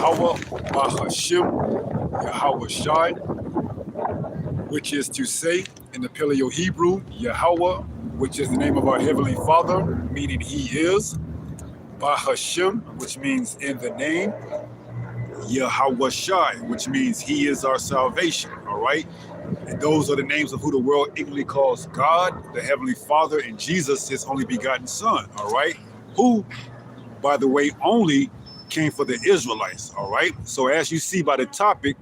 Yahweh, Bahashim, Yahweh Shai, which is to say in the Paleo Hebrew, Yahweh, which is the name of our Heavenly Father, meaning He is, Bahashim, which means in the name, Yahweh Shai, which means He is our salvation, all right? And those are the names of who the world ignorantly calls God, the Heavenly Father, and Jesus, His only begotten Son, all right? Who, by the way, only came for the Israelites, all right? So as you see by the topic,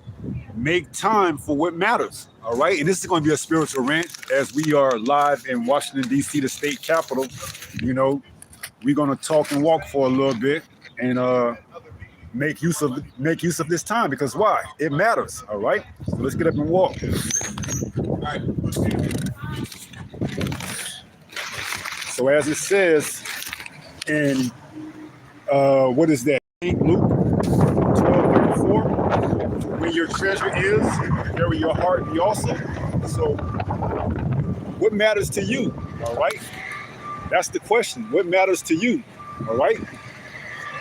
make time for what matters, all right? And this is going to be a spiritual rant as we are live in Washington, D.C., the state capitol. You know, we're going to talk and walk for a little bit and make use of this time, because why? It matters, all right? So let's get up and walk. All right. So as it says in, what is that? Luke 12:34, where your treasure is, there your heart be also. So what matters to you, all right? That's the question. What matters to you, all right?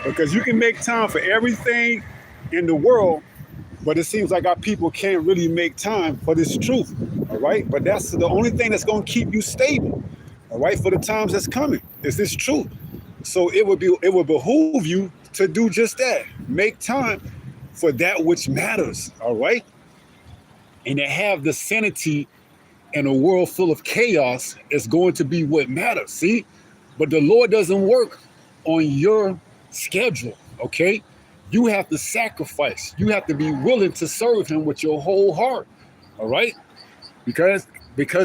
Because you can make time for everything in the world, but it seems like our people can't really make time for this truth, all right? But that's the only thing that's going to keep you stable, all right, for the times that's coming, is this truth. So it would behoove you to do just that. Make time for that which matters, all right? And to have the sanity in a world full of chaos is going to be what matters, see? But the Lord doesn't work on your schedule, okay? You have to sacrifice. You have to be willing to serve Him with your whole heart, all right? Because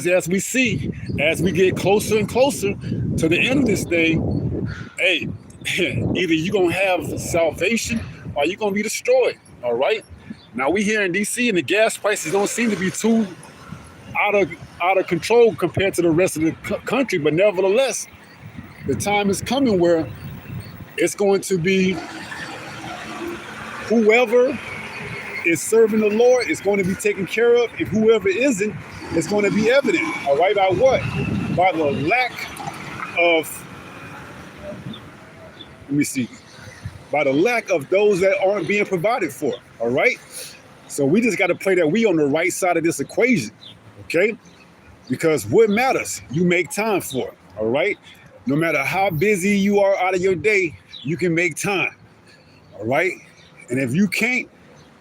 as we see, as we get closer and closer to the end of this thing, hey, either you're going to have salvation or you're going to be destroyed, all right? Now, we here in D.C. and the gas prices don't seem to be too out of control compared to the rest of the country, but nevertheless, the time is coming where it's going to be whoever is serving the Lord is going to be taken care of, and whoever isn't is going to be evident. All right, by what? By the lack of, by the lack of those that aren't being provided for. All right, so we just got to play that we on the right side of this equation, okay? Because what matters, you make time for. All right, no matter how busy you are out of your day, you can make time, all right? And if you can't,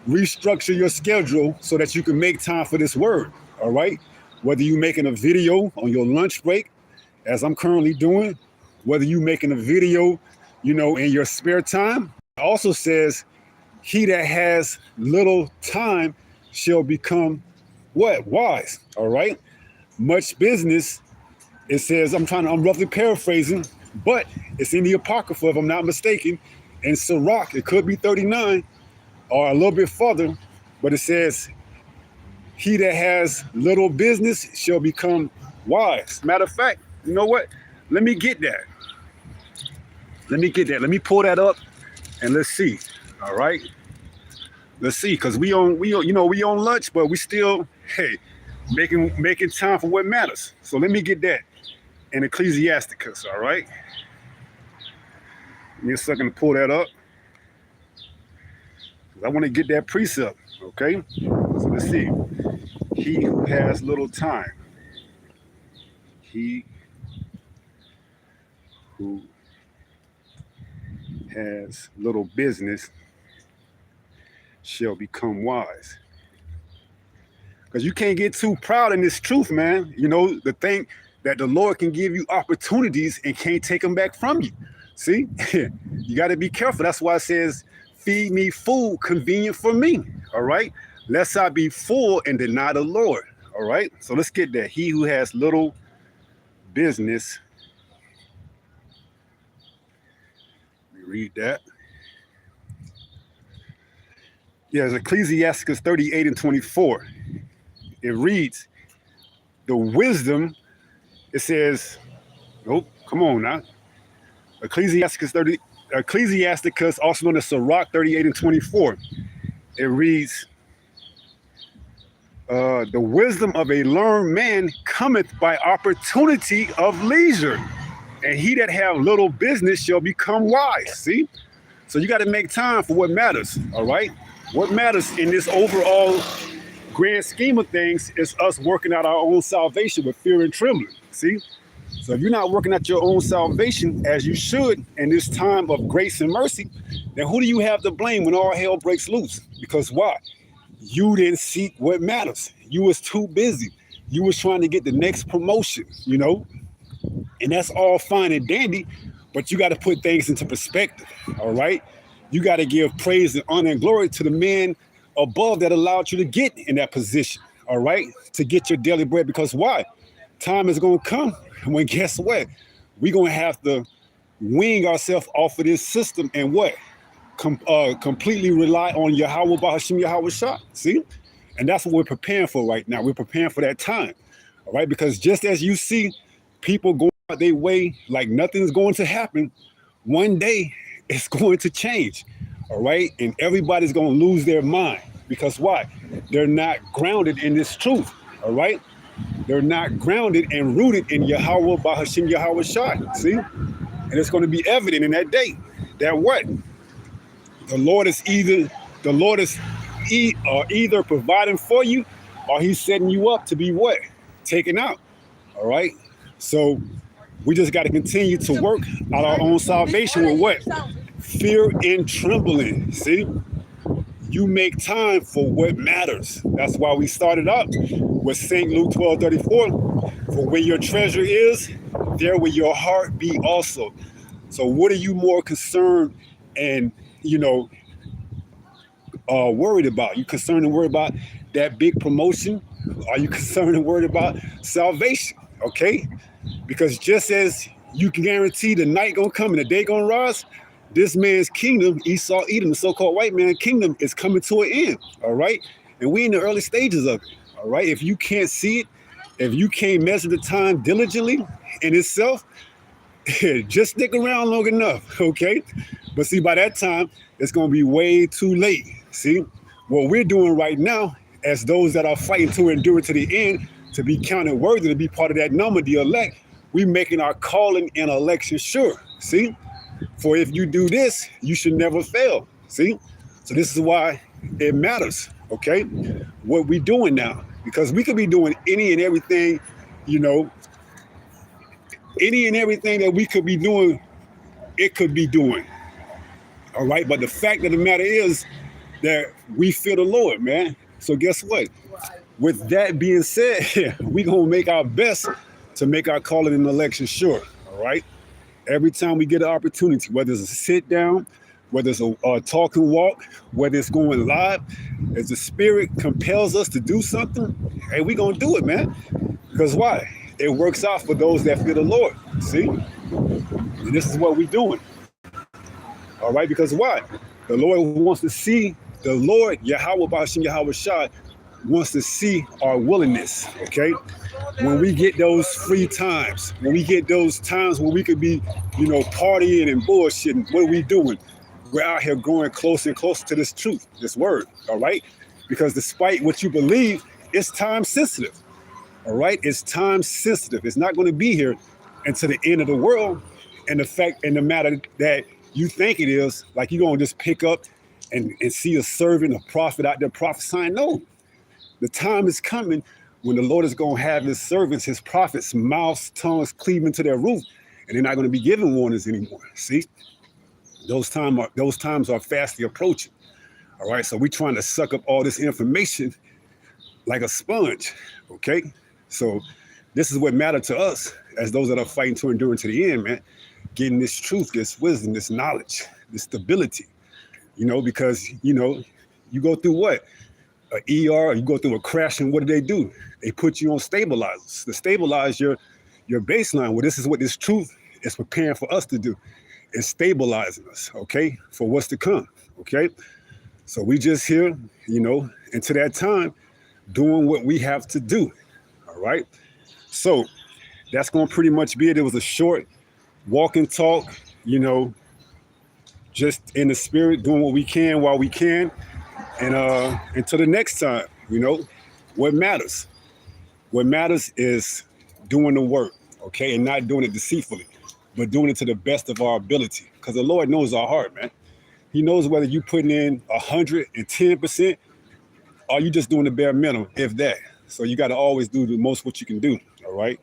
restructure your schedule so that you can make time for this word, all right? Whether you're making a video on your lunch break, as I'm currently doing, whether you're making a video, you know, in your spare time. It also says, he that has little time shall become what? Wise, all right? Much business, it says, I'm roughly paraphrasing, but it's in the Apocrypha, if I'm not mistaken, in Sirach, it could be 39 or a little bit further, but it says, he that has little business shall become wise. Matter of fact, you know what? Let me get that. Let me pull that up and let's see, all right? Let's see, because we on lunch, but we still, hey, making time for what matters. So let me get that in Ecclesiasticus, all right? Give me a second to pull that up. I want to get that precept, okay? So let's see. He who has little time. He who has little business shall become wise. Because you can't get too proud in this truth, man. You know, the thing that the Lord can give you opportunities and can't take them back from you. See, you got to be careful. That's why it says, feed me food convenient for me, all right? Lest I be full and deny the Lord, all right? So let's get that. He who has little business. Let me read that. Yeah, it's Ecclesiasticus 38:24. It reads, the wisdom, it says, nope, come on now. Ecclesiasticus, also known as Sirach 38:24. It reads, the wisdom of a learned man cometh by opportunity of leisure, and he that have little business shall become wise. See? So you got to make time for what matters, all right? What matters in this overall grand scheme of things is us working out our own salvation with fear and trembling. See? So if you're not working out your own salvation as you should in this time of grace and mercy, then who do you have to blame when all hell breaks loose? Because why? You didn't seek what matters. You was too busy. You was trying to get the next promotion, and that's all fine and dandy, but you got to put things into perspective, all right? You got to give praise and honor and glory to the man above that allowed you to get in that position, all right? To get your daily bread, because why? Time is going to come when, guess what? We're going to have to wing ourselves off of this system and what? Completely rely on Yahweh Bahashim Yahweh Shah. See? And that's what we're preparing for right now. We're preparing for that time. All right. Because just as you see people going out their way like nothing's going to happen, one day it's going to change. All right. And everybody's going to lose their mind. Because why? They're not grounded in this truth. All right. They're not grounded and rooted in Yahweh Bahashim Yahweh Shah. See? And it's going to be evident in that day that what? The Lord is either providing for you or he's setting you up to be what? Taken out. All right. So we just got to continue to work out our own salvation with what? Fear and trembling. See? You make time for what matters. That's why we started up with St. Luke 12:34. For where your treasure is, there will your heart be also. So what are you more concerned and worried about? You concerned and worried about that big promotion? Are you concerned and worried about salvation? Okay? Because just as you can guarantee the night gonna come and the day gonna rise, this man's kingdom, Esau, Edom, the so-called white man's kingdom, is coming to an end. All right? And we in the early stages of it. All right? If you can't see it, if you can't measure the time diligently in itself, just stick around long enough, okay? But see, by that time, it's going to be way too late. See, what we're doing right now, as those that are fighting to endure to the end, to be counted worthy to be part of that number, the elect, we making our calling and election sure. See, for if you do this, you should never fail. See, so this is why it matters, okay? What we doing now, because we could be doing any and everything, any and everything that we could be doing, it could be doing. All right. But the fact of the matter is that we fear the Lord, man. So guess what? With that being said, we're going to make our best to make our calling and election sure. All right. Every time we get an opportunity, whether it's a sit down, whether it's a talk and walk, whether it's going live, as the spirit compels us to do something, hey, we're going to do it, man. Because why? It works out for those that fear the Lord. See? And this is what we're doing. All right? Because why? The Lord wants to see, the Lord, Yahweh Bashim Yahweh Shah, wants to see our willingness. Okay? When we get those free times, when we get those times when we could be, partying and bullshitting, what are we doing? We're out here growing closer and closer to this truth, this word. All right? Because despite what you believe, it's time sensitive. All right, it's time sensitive. It's not going to be here until the end of the world. And the fact and the matter that you think it is, like you're going to just pick up and see a servant, a prophet out there prophesying. No, the time is coming when the Lord is going to have his servants, his prophets, mouths, tongues cleaving to their roof, and they're not going to be giving warnings anymore. See, those times are fastly approaching. All right, so we're trying to suck up all this information like a sponge. Okay. So this is what matters to us as those that are fighting to endure to the end, man. Getting this truth, this wisdom, this knowledge, this stability, because, you go through what? An ER, you go through a crash, and what do? They put you on stabilizers to stabilize your baseline. Well, this is what this truth is preparing for us to do. It's stabilizing us, okay, for what's to come, okay? So we just here, until that time, doing what we have to do. All right. So that's going to pretty much be it. It was a short walk and talk, just in the spirit, doing what we can while we can. And until the next time, what matters? What matters is doing the work, okay, and not doing it deceitfully, but doing it to the best of our ability. Because the Lord knows our heart, man. He knows whether you putting in 110% or you just doing the bare minimum, if that. So you got to always do the most what you can do. All right.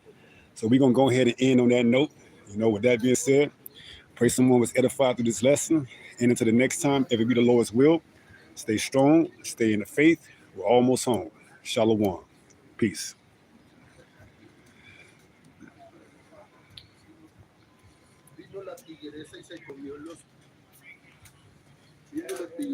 So we're gonna go ahead and end on that note. With that being said, pray someone was edified through this lesson. And until the next time, if it be the Lord's will, stay strong, stay in the faith. We're almost home. Shalom. Peace. Vino la tigresa y se comió los